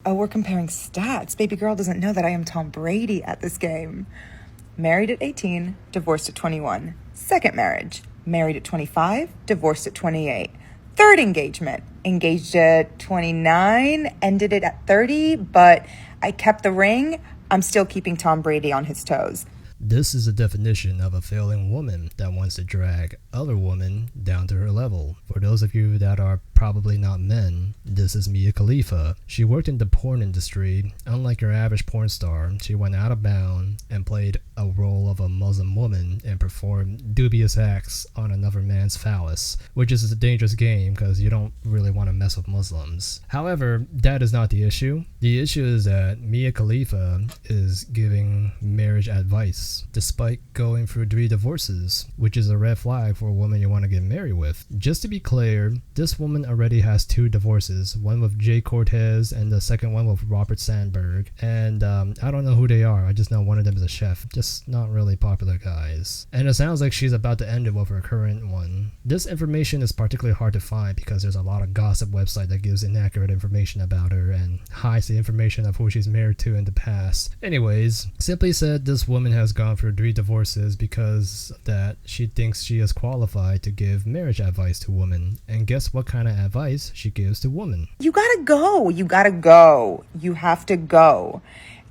Oh, we're comparing stats. Baby girl doesn't know that I am Tom Brady at this game. Married at 18, divorced at 21. Second marriage, married at 25, divorced at 28. Third engagement, engaged at 29, ended it at 30, but I kept the ring. I'm still keeping Tom Brady on his toes. This is a definition of a failing woman that wants to drag other women down to her level. For those of you that are probably not men, this is Mia Khalifa. She worked in the porn industry. Unlike your average porn star, she went out of bounds and played a role of a Muslim woman and performed dubious acts on another man's phallus, which is a dangerous game because you don't really want to mess with Muslims. However, that is not the issue. The issue is that Mia Khalifa is giving marriage advice despite going through 3 divorces, which is a red flag for a woman you want to get married with. Just to be clear, this woman already has 2 divorces, one with Jay Cortez and the second one with Robert Sandberg. And I don't know who they are. I just know one of them is a chef. Just not really popular guys. And it sounds like she's about to end it with her current one. This information is particularly hard to find because there's a lot of gossip website that gives inaccurate information about her and hides the information of who she's married to in the past. Anyways, simply said, this woman has gone through 3 divorces because of that she thinks she is qualified to give marriage advice to women. And guess what kind of advice she gives to women? You gotta go. You gotta go. You have to go.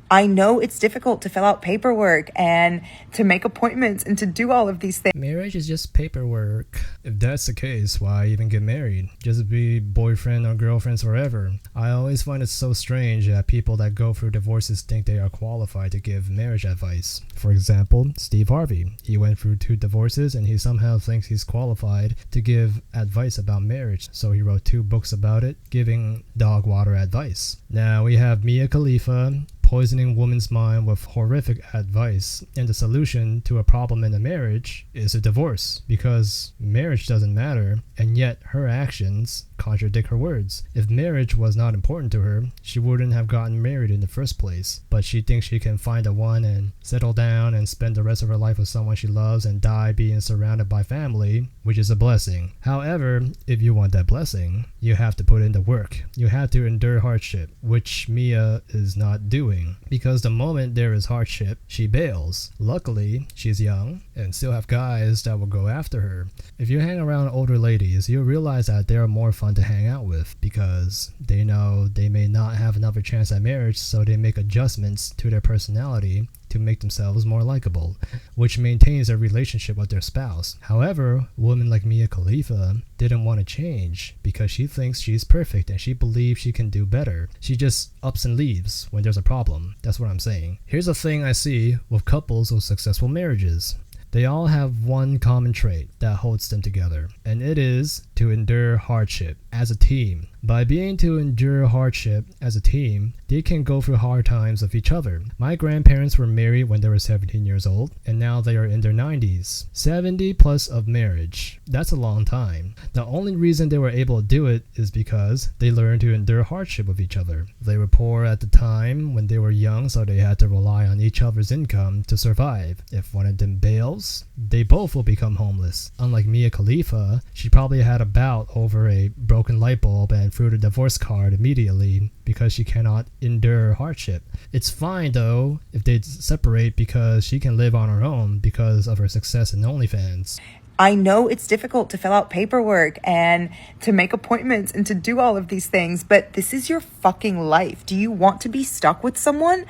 I know it's difficult to fill out paperwork and to make appointments and to do all of these things. Marriage is just paperwork. If that's the case, why even get married? Just be boyfriend or girlfriends forever. I always find it so strange that people that go through divorces think they are qualified to give marriage advice. For example, Steve Harvey. He went through 2 divorces and he somehow thinks he's qualified to give advice about marriage. So he wrote 2 books about it, giving dog water advice. Now we have Mia Khalifa poisoning woman's mind with horrific advice, and the solution to a problem in a marriage is a divorce, because marriage doesn't matter, and yet her actions contradict her words. If marriage was not important to her, she wouldn't have gotten married in the first place, but she thinks she can find a one and settle down and spend the rest of her life with someone she loves and die being surrounded by family, which is a blessing. However, if you want that blessing, you have to put in the work. You have to endure hardship, which Mia is not doing, because the moment there is hardship, she bails. Luckily, she's young and still have guys that will go after her. If you hang around older ladies, you'll realize that they are more fun to hang out with because they know they may not have another chance at marriage, so they make adjustments to their personality to make themselves more likable, which maintains their relationship with their spouse. However, a woman like Mia Khalifa didn't want to change because she thinks she's perfect and she believes she can do better. She just ups and leaves when there's a problem. That's what I'm saying. Here's a thing I see with couples with successful marriages. They all have one common trait that holds them together, and it is to endure hardship as a team. By being to endure hardship as a team, they can go through hard times with each other. My grandparents were married when they were 17 years old, and now they are in their 90s. 70 plus of marriage. That's a long time. The only reason they were able to do it is because they learned to endure hardship with each other. They were poor at the time when they were young, so they had to rely on each other's income to survive. If one of them bails, they both will become homeless. Unlike Mia Khalifa, she probably had a bout over a broken light bulb and threw the divorce card immediately because she cannot endure hardship. It's fine though if they separate because she can live on her own because of her success in OnlyFans. I know it's difficult to fill out paperwork and to make appointments and to do all of these things, but this is your fucking life. Do you want to be stuck with someone?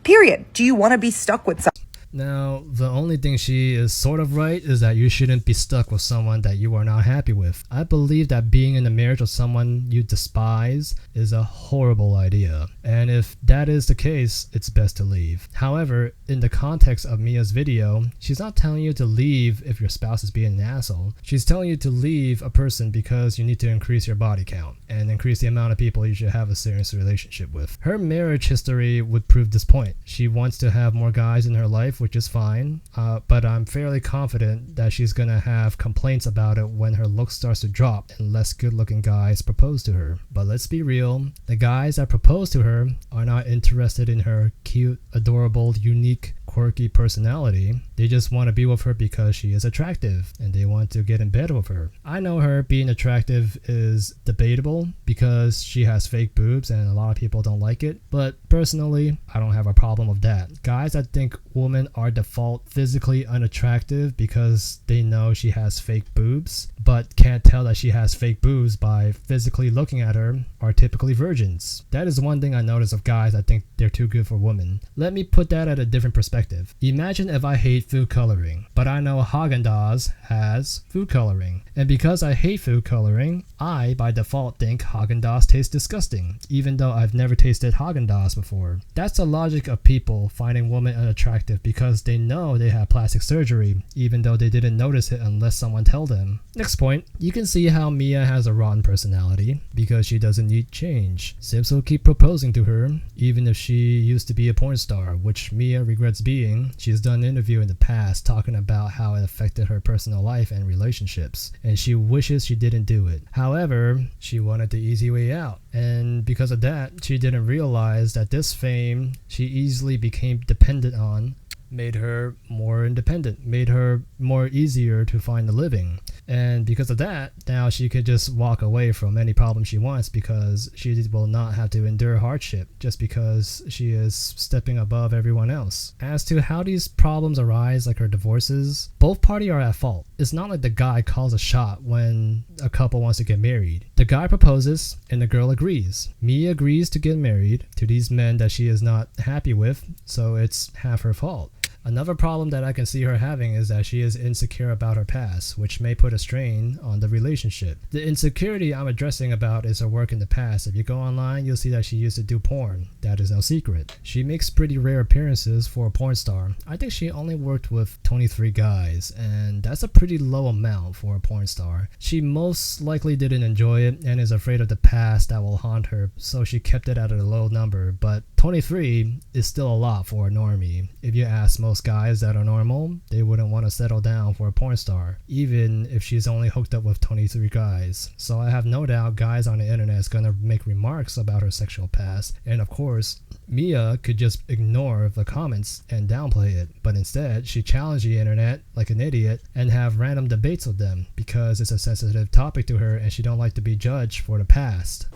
Period. Do you want to be stuck with someone? Now, the only thing she is sort of right is that you shouldn't be stuck with someone that you are not happy with. I believe that being in a marriage with someone you despise is a horrible idea. And if that is the case, it's best to leave. However, in the context of Mia's video, she's not telling you to leave if your spouse is being an asshole. She's telling you to leave a person because you need to increase your body count and increase the amount of people you should have a serious relationship with. Her marriage history would prove this point. She wants to have more guys in her life, which is fine, but I'm fairly confident that she's gonna have complaints about it when her look starts to drop and less good-looking guys propose to her. But let's be real, the guys that propose to her are not interested in her cute, adorable, unique quirky personality. They just want to be with her because she is attractive and they want to get in bed with her. I know her being attractive is debatable because she has fake boobs and a lot of people don't like it, but personally, I don't have a problem with that. Guys that think women are default physically unattractive because they know she has fake boobs, but can't tell that she has fake boobs by physically looking at her are typically virgins. That is one thing I notice of guys that think they're too good for women. Let me put that at a different perspective. Imagine if I hate food coloring, but I know Haagen-Dazs has food coloring. And because I hate food coloring, I by default think Haagen-Dazs tastes disgusting, even though I've never tasted Haagen-Dazs before. That's the logic of people finding women unattractive because they know they have plastic surgery, even though they didn't notice it unless someone told them. Next point, you can see how Mia has a rotten personality because she doesn't need change. Sims will keep proposing to her, even if she used to be a porn star, which Mia regrets being. She's done an interview in the past talking about how it affected her personal life and relationships, and she wishes she didn't do it. However, she wanted the easy way out, and because of that, she didn't realize that this fame she easily became dependent on made her more independent, made her more easier to find a living. And because of that, now she could just walk away from any problem she wants because she will not have to endure hardship just because she is stepping above everyone else. As to how these problems arise, like her divorces, both parties are at fault. It's not like the guy calls a shot when a couple wants to get married. The guy proposes and the girl agrees. Mia agrees to get married to these men that she is not happy with, so it's half her fault. Another problem that I can see her having is that she is insecure about her past, which may put a strain on the relationship. The insecurity I'm addressing about is her work in the past. If you go online, you'll see that she used to do porn. That is no secret. She makes pretty rare appearances for a porn star. I think she only worked with 23 guys, and that's a pretty low amount for a porn star. She most likely didn't enjoy it and is afraid of the past that will haunt her, so she kept it at a low number, but 23 is still a lot for a normie. If you ask most guys that are normal, they wouldn't want to settle down for a porn star, even if she's only hooked up with 23 guys. So I have no doubt guys on the internet is going to make remarks about her sexual past, and of course, Mia could just ignore the comments and downplay it, but instead she challenged the internet like an idiot and have random debates with them because it's a sensitive topic to her and she don't like to be judged for the past.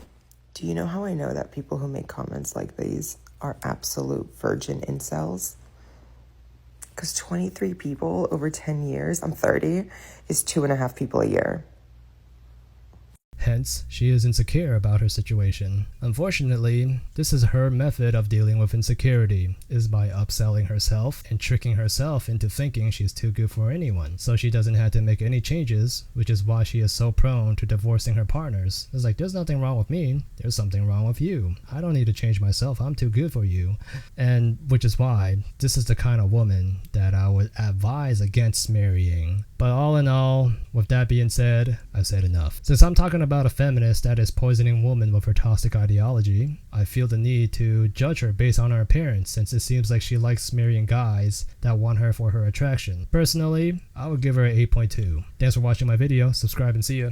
Do you know how I know that people who make comments like these are absolute virgin incels? Because 23 people over 10 years, I'm 30, is 2.5 people a year. Hence, she is insecure about her situation. Unfortunately, this is her method of dealing with insecurity, is by upselling herself and tricking herself into thinking she's too good for anyone, so she doesn't have to make any changes, which is why she is so prone to divorcing her partners. It's like, there's nothing wrong with me, there's something wrong with you. I don't need to change myself, I'm too good for you. And which is why this is the kind of woman that I would advise against marrying. But all in all, with that being said, I've said enough. Since I'm talking about a feminist that is poisoning women with her toxic ideology, I feel the need to judge her based on her appearance, since it seems like she likes marrying guys that want her for her attraction. Personally, I would give her an 8.2. Thanks for watching my video, subscribe and see ya.